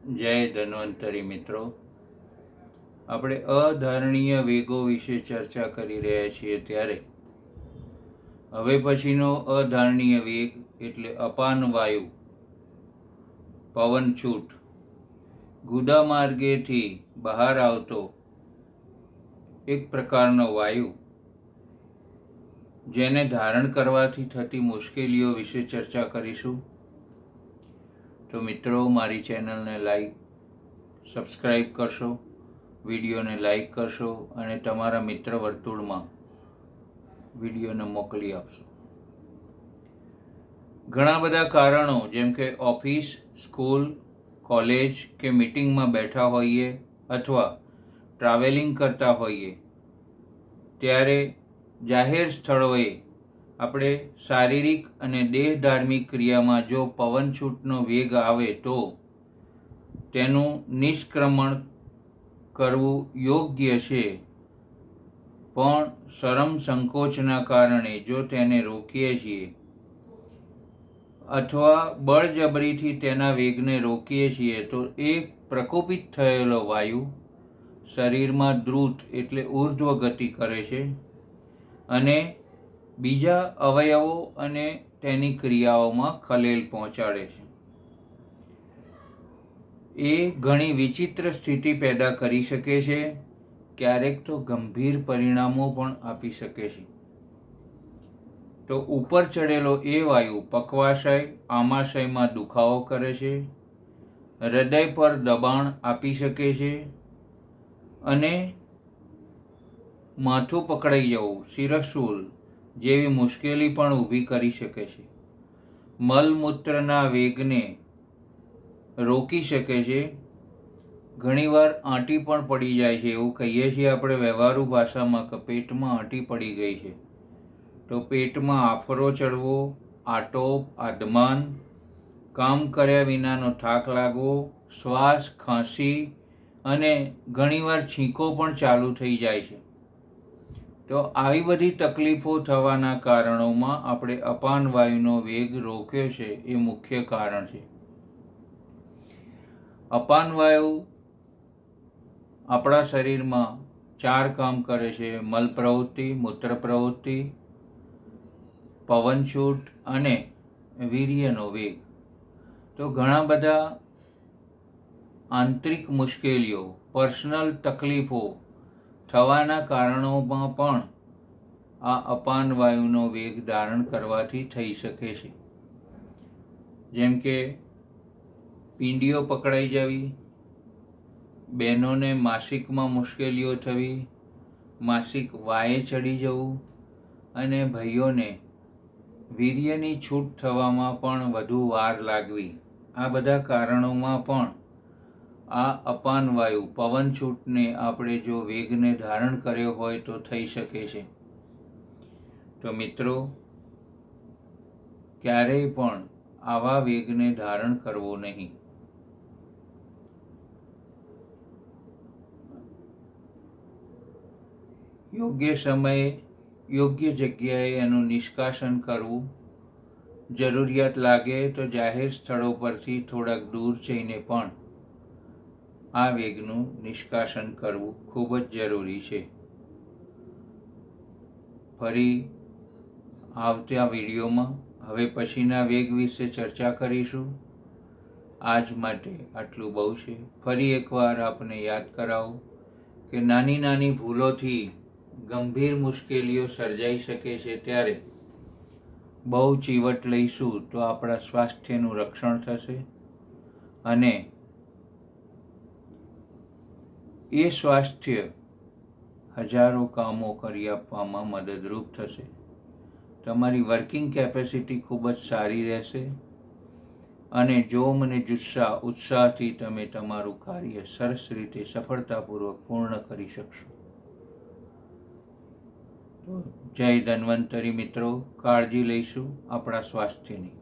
જય ધન્વંતરી મિત્રો, આપણે અધારણીય વેગો વિશે ચર્ચા કરી રહ્યા છીએ. ત્યારે હવે પછીનો અધારણીય વેગ એટલે અપાન વાયુ, પવનછૂટ, ગુદા માર્ગેથી બહાર આવતો એક પ્રકારનો વાયુ, જેને ધારણ કરવાથી થતી મુશ્કેલીઓ વિશે ચર્ચા કરીશું. તો મિત્રો, મારી ચેનલને સબસ્ક્રાઈબ કરશો, વિડીયોને લાઈક કરશો અને તમારા મિત્ર વર્તુળમાં વિડીયોને મોકલી આપશો. ઘણા બધા કારણો, જેમ કે ઓફિસ, સ્કૂલ, કોલેજ કે મીટિંગમાં બેઠા હોઈએ અથવા ટ્રાવેલિંગ કરતા હોઈએ ત્યારે જાહેર સ્થળોએ આપણે શારીરિક અને દેહ ધાર્મિક ક્રિયામાં જો પવનછૂટનો વેગ આવે તો તેનું નિષ્ક્રમણ કરવું યોગ્ય છે, પણ શરમ સંકોચના કારણે જો તેને રોકીએ છીએ અથવા બળજબરીથી તેના વેગને રોકીએ છીએ તો એ પ્રકોપિત થયેલો વાયુ શરીરમાં દ્રુત એટલે ઉર્ધ્વ ગતિ કરે છે અને બીજા અવયવો અને તેની ક્રિયાઓમાં ખલેલ પહોંચાડે છે. એ ઘણી વિચિત્ર સ્થિતિ પેદા કરી શકે છે, ક્યારેક તો ગંભીર પરિણામો પણ આપી શકે છે. તો ઉપર ચડેલો એ વાયુ પક્વાશય, આમાશયમાં દુખાવો કરે છે, હૃદય પર દબાણ આપી શકે છે અને માથું પકડાઈ જવું, શિરઃશૂલ જેવી મુશ્કેલી પણ ઊભી કરી શકે છે. મલમૂત્રના વેગને રોકી શકે છે. ઘણીવાર આંટી પણ પડી જાય છે, એવું કહીએ છીએ આપણે વ્યવહારુ ભાષામાં કે પેટમાં આંટી પડી ગઈ છે. તો પેટમાં આફરો ચડવો, આટોપ, આધમાન, કામ કર્યા વિનાનો થાક લાગવો, શ્વાસ, ખાંસી અને ઘણીવાર છીંકો પણ ચાલુ થઈ જાય છે. તો આવી બધી તકલીફો થવાના કારણોમાં આપણે અપાન વાયુનો વેગ રોક્યો છે એ મુખ્ય કારણ છે. અપાન વાયુ આપણા શરીરમાં 4 કામ કરે છે: મલ પ્રવૃત્તિ, મૂત્ર પ્રવૃત્તિ, પવનછૂટ અને વીર્યનો વેગ. તો ઘણા બધા આંતરિક મુશ્કેલીઓ, પર્સનલ તકલીફો થવાના કારણોમાં પણ આ અપાન વાયુનો વેગ ધારણ કરવાથી થઈ શકે છે. જેમ કે પિંડીઓ પકડાઈ જવી, બહેનોને માસિકમાં મુશ્કેલીઓ થવી, માસિક વાયે ચડી જવું અને ભાઈઓને વીર્યની છૂટ થવામાં પણ વધુ વાર લાગવી. આ બધા કારણોમાં પણ આ અપાન વાયુ, પવનછૂટને આપણે જો વેગને ધારણ કર્યો હોય તો થઈ શકે છે. તો મિત્રો, ક્યારેય પણ આવા વેગને ધારણ કરવો નહીં. યોગ્ય સમયે, યોગ્ય જગ્યાએ એનું નિષ્કાશન કરવું. જરૂરિયાત લાગે તો જાહેર સ્થળો પરથી થોડાક દૂર જઈને પણ આ વેગનું નિષ્કાશન કરવું ખૂબ જ જરૂરી છે. ફરી આવતા વિડીયોમાં હવે પછીના વેગ વિશે ચર્ચા કરીશું. આજ માટે આટલું બહુ છે. ફરી એકવાર આપને યાદ કરાવું કે નાની નાની ભૂલોથી ગંભીર મુશ્કેલીઓ સર્જાઈ શકે છે. ત્યારે બહુ ચીવટ લઈશું તો આપણા સ્વાસ્થ્યનું રક્ષણ થશે અને એ સ્વાસ્થ્ય હજારો કામો કરી આપવામાં મદદરૂપ થશે. તમારી વર્કિંગ કેપેસિટી ખૂબ જ સારી રહેશે અને જોમ અને ઉત્સાહથી તમે તમારું કાર્ય સરસ રીતે સફળતાપૂર્વક પૂર્ણ કરી શકશો. જય ધન્વંતરી મિત્રો, કાળજી લઈશું આપણા સ્વાસ્થ્યની.